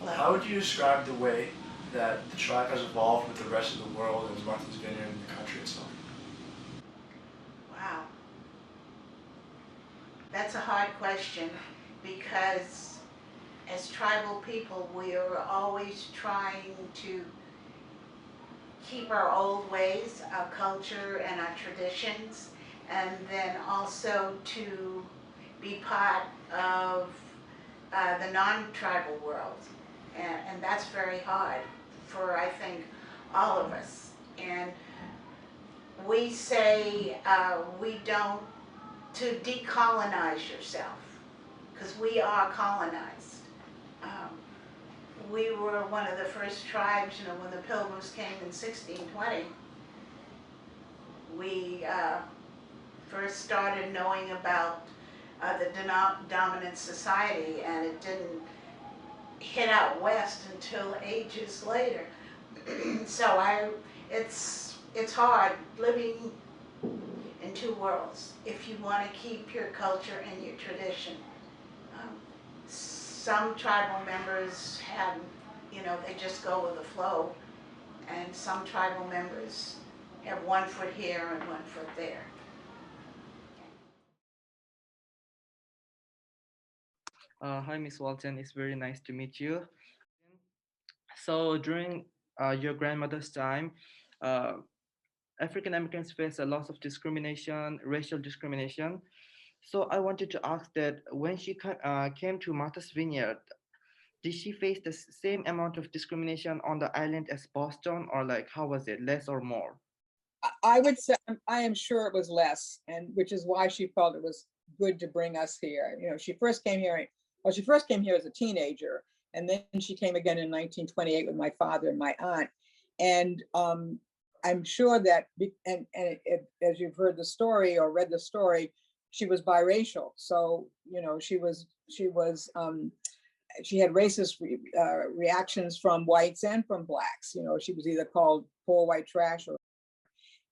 How would you describe the way that the tribe has evolved with the rest of the world and Martha's Vineyard and the country itself? Wow, that's a hard question because as tribal people, we are always trying to keep our old ways, our culture, and our traditions, and then also to be part of the non-tribal world. And that's very hard for, I think, all of us. And we say we don't, to decolonize yourself, because we are colonized. Um, we were one of the first tribes, when the Pilgrims came in 1620, we first started knowing about the dominant society, and it didn't hit out west until ages later. So it's hard living in two worlds if you want to keep your culture and your tradition. Um, some tribal members have, they just go with the flow, and some tribal members have one foot here and one foot there. Hi, Miss Walton. It's very nice to meet you. So during your grandmother's time, uh, African Americans face a lot of discrimination, racial discrimination. So I wanted to ask that when she came to Martha's Vineyard, did she face the same amount of discrimination on the island as Boston, or like how was it, less or more? I would say I am sure it was less, and which is why she felt it was good to bring us here. She first came here. Well, she first came here as a teenager, and then she came again in 1928 with my father and my aunt. And I'm sure that, as you've heard the story or read the story, she was biracial. So she had racist reactions from whites and from blacks. She was either called poor white trash or.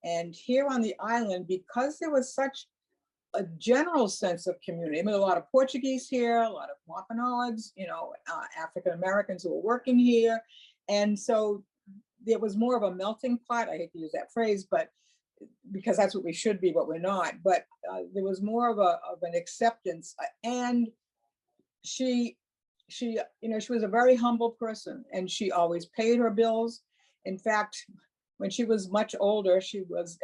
And here on the island, because there was such a general sense of community, I mean, a lot of Portuguese here, a lot of Wampanoags, African Americans who were working here. And so there was more of a melting pot. I hate to use that phrase, but because that's what we should be, but we're not. But there was more of an acceptance. And she was a very humble person, and she always paid her bills. In fact, when she was much older, as she was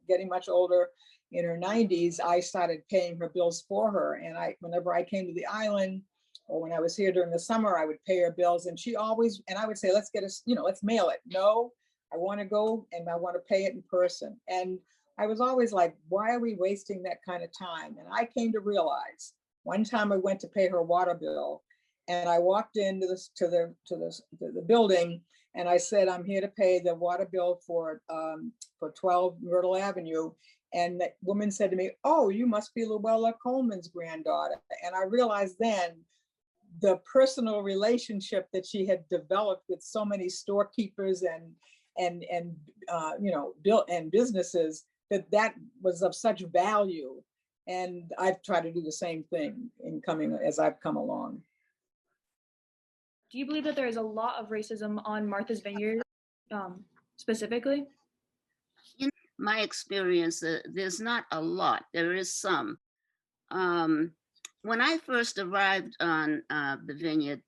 getting much older in her 90s, I started paying her bills for her. And whenever I came to the island, or when I was here during the summer, I would pay her bills. And I would say, let's mail it. No, I want to go and I want to pay it in person. And I was always like, why are we wasting that kind of time? And I came to realize one time I went to pay her water bill, and I walked into the building, and I said, I'm here to pay the water bill for 12 Myrtle Avenue. And that woman said to me, oh, you must be Luella Coleman's granddaughter. And I realized then the personal relationship that she had developed with so many storekeepers and businesses, that was of such value. And I've tried to do the same thing as I've come along. Do you believe that there is a lot of racism on Martha's Vineyard specifically? In my experience, there's not a lot. There is some. When I first arrived on the Vineyard,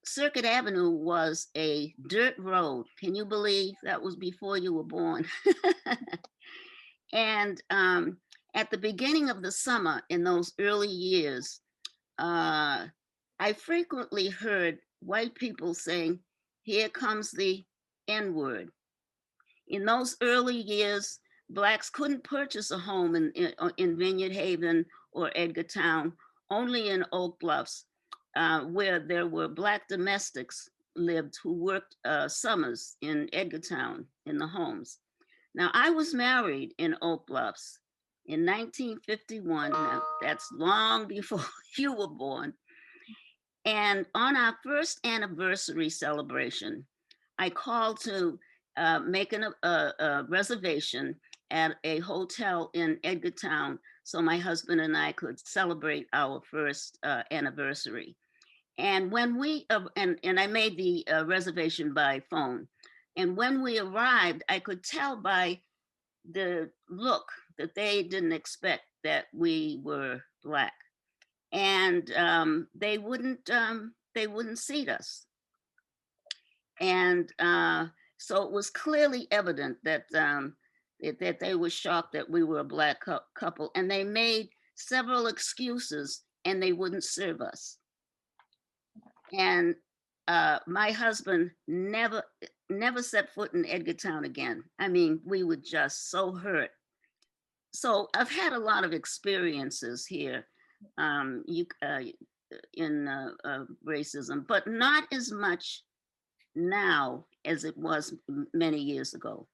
Circuit Avenue was a dirt road. Can you believe that was before you were born? And at the beginning of the summer in those early years, I frequently heard white people saying, here comes the N-word. In those early years, Blacks couldn't purchase a home in Vineyard Haven or Edgartown, only in Oak Bluffs, where there were Black domestics lived who worked summers in Edgartown in the homes. Now, I was married in Oak Bluffs in 1951. Now, that's long before you were born. And on our first anniversary celebration, I called to make a reservation at a hotel in Edgartown so my husband and I could celebrate our first anniversary. And when we, and I made the reservation by phone. And when we arrived, I could tell by the look that they didn't expect that we were Black. And they wouldn't seat us. And so it was clearly evident that that they were shocked that we were a Black couple, and they made several excuses, and they wouldn't serve us. And my husband never set foot in Edgartown again. I mean, we were just so hurt. So I've had a lot of experiences here in racism, but not as much now as it was many years ago.